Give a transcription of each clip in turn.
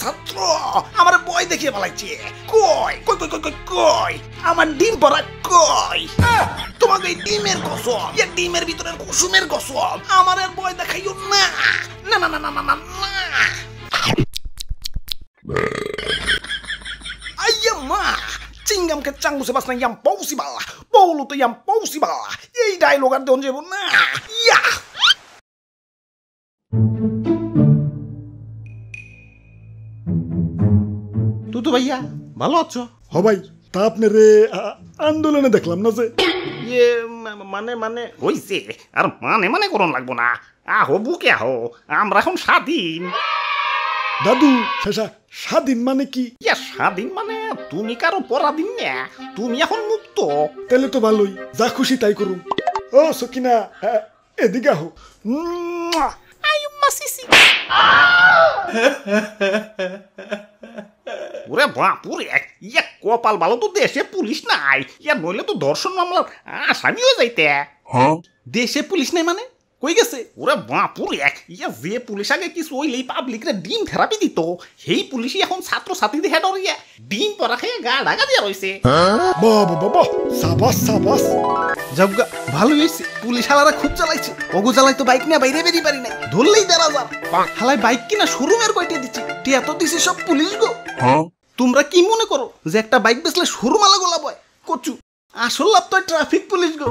ছাত্র আমার বয় দেখিয়ে পালাইছে। কই কই কই কই কই আমার ডিম পড়া কই? তোমাকে এই ডিমের কসম, এই ডিমের ভিতরের কুসুমের কসম, আমার আর বয় দেখাইও না। না না না না না না না। Aia ma, cingam ke canggu sebas na yang possible, bolu to yang possible. Ei dialogue আর দন যাব না। ইয়া তুতু ভাইয়া ভালো আছো? হ ভাই, তা আপনার আন্দোলনে দেখলাম না যে। ইয়ে মানে মানে হইছে আর মানে মানে করন লাগবো না। আহো বুকে আহো, আমরা এখন স্বাধীন। দাদু শেষা স্বাধীন মানে কি? ইয়া স্বাধীন মানে তুমি কারো পরাধীন না, তুমি এখন মুক্ত। তাহলে তো ভালোই, যা খুশি তাই করুন। ও সকিনা, এদিকে আহো। আয়ু মাসিসি। ওরে বাপুরে, ইয়া কপাল ভালো তো দেশে পুলিশ নাই, ইয়া নইলে তো ধর্ষণ মামলার আসামিও যাইতে। দেশে পুলিশ নাই মানে কই গেছে? ওরে বাপুরে, ইয়া যে পুলিশ আগে কিছু হইলেই পাবলিকরে ডিম থেরাপি দিত, সেই পুলিশই এখন ছাত্র ছাত্রীদের হেডর ইয়া ডিম পরা খেয়ে গা ঢাকা দিয়া রইছে। বাবা বাবা, সাবাস সাবাস। যাবগা ভালো হইছে, পুলিশ হালারা খুব চালাইছে। ওগো জ্বালাই তো বাইক নিয়ে বাইরে বেরিয়ে পারি নাই, ধরলেই ১,৫০০। হালাই বাইক কিনা শোরুমের কয়টা দিচ্ছি, টিয়া তো দিছে সব পুলিশ গো। তোমরা কি মনে করো যে একটা বাইক বেচলে শোরুম আলা গোলা বয়? কচু আসল লাভ তো ট্রাফিক পুলিশ গো।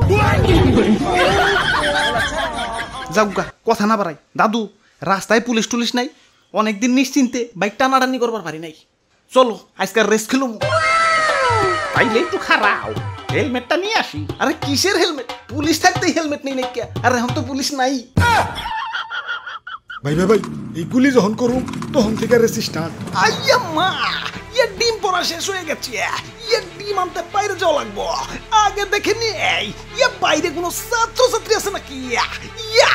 যাবগা কথা না বাড়াই, দাদু রাস্তায় পুলিশ টুলিশ নাই, অনেকদিন নিশ্চিন্তে বাইক টানাটানি করবার পারি নাই। চলো আজকাল রেস খেলুম। তাইলে একটু খারাপ, হেলমেটটা নিয়ে আসি। আরে কিসের হেলমেট? পুলিশ থাকতেই হেলমেট নেই নাকি? আর এখন তো পুলিশ নাই। ভাই ভাই ভাই, এইগুলি যখন করুন তখন থেকে রেসি স্টার্ট। আইয়া মা, ইয়া ডিম পড়া শেষ হয়ে গেছে, ইয়া ডিম আনতে বাইরে যাওয়া লাগবো। আগে দেখে নেই ইয়া বাইরে কোনো ছাত্র ছাত্রী আছে নাকি। ইয়া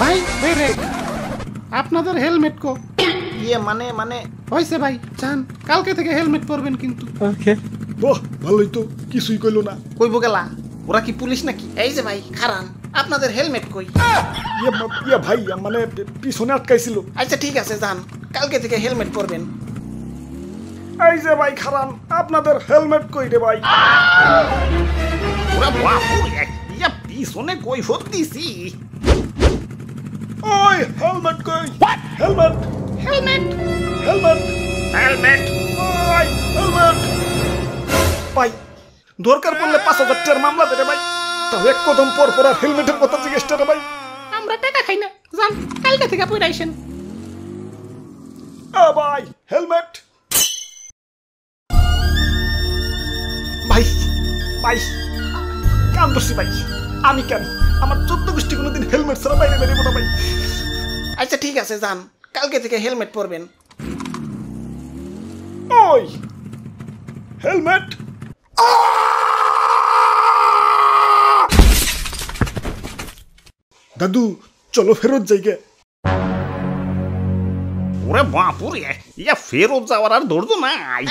ভাই ব্রেক, আপনাদের হেলমেট কো? ইয়ে মানে মানে হয়েছে ভাই, চান কালকে থেকে হেলমেট পরবেন কিন্তু। বাহ ভালোই তো, কিছুই কইলো না। কইব গেলা, ওরা কি পুলিশ নাকি? এই যে ভাই খারান, আপনাদের হেলমেট কই? ইয়া ভাই, মানে পিছনে আটকাইছিল। আচ্ছা ঠিক আছে যান, কালকে থেকে হেলমেট পরবেন। এই যে ভাই খারান, আপনাদের হেলমেট কই রে ভাই? ওরা বাপুরে, ইয়া পিছনে কই ফোট দিছি। ওই হেলমেট কই? Helmet helmet helmet helmet. ওই হেলমেট। ভাই দরকার পড়লে ৫,০০০ টাকার মামলা দেবে ভাই। তাও এক কদম পর পর আর হেলমেটের কথা জিজ্ঞেস রে ভাই। আমরা টাকা খাই না, যান কালকে থেকে পড়ে আইসেন। ভাই হেলমেট। ভাই ভাই কান দোষী ভাই, আমি কেন? আমার ১৪ গোষ্ঠী কোনোদিন হেলমেট ছাড়া বাইরে বেরিয়ে না ভাই। আচ্ছা ঠিক আছে যান, কালকে থেকে হেলমেট পরবেন। ওই হেলমেট। দাদু চলো ফেরত যাইগে। ওরে বাপুরে, ইয়া ফেরত যাওয়ার আর ধৈর্য নাই।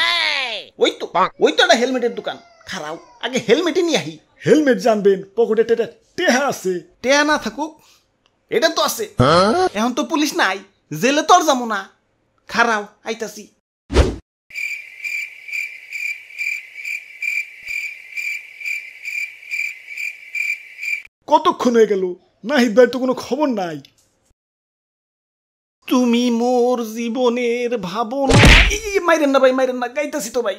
ওই তো একটা হেলমেটের দোকান, খারাও আগে হেলমেটই নিয়ে আহি। হেলমেট জানবেন, পকেটে টেহা আছে। টেয়া না থাকুক, এটা তো আছে। এখন তো পুলিশ নাই, জেলে তো আর যাবো না। খারাও আইতাছি। কতক্ষণ হয়ে গেল, নাহিদ ভাই তো কোনো খবর নাই। তুমি মোর জীবনের ভাবনা। মাইরেন না ভাই, মাইরেন না, গাইতাছি তো ভাই।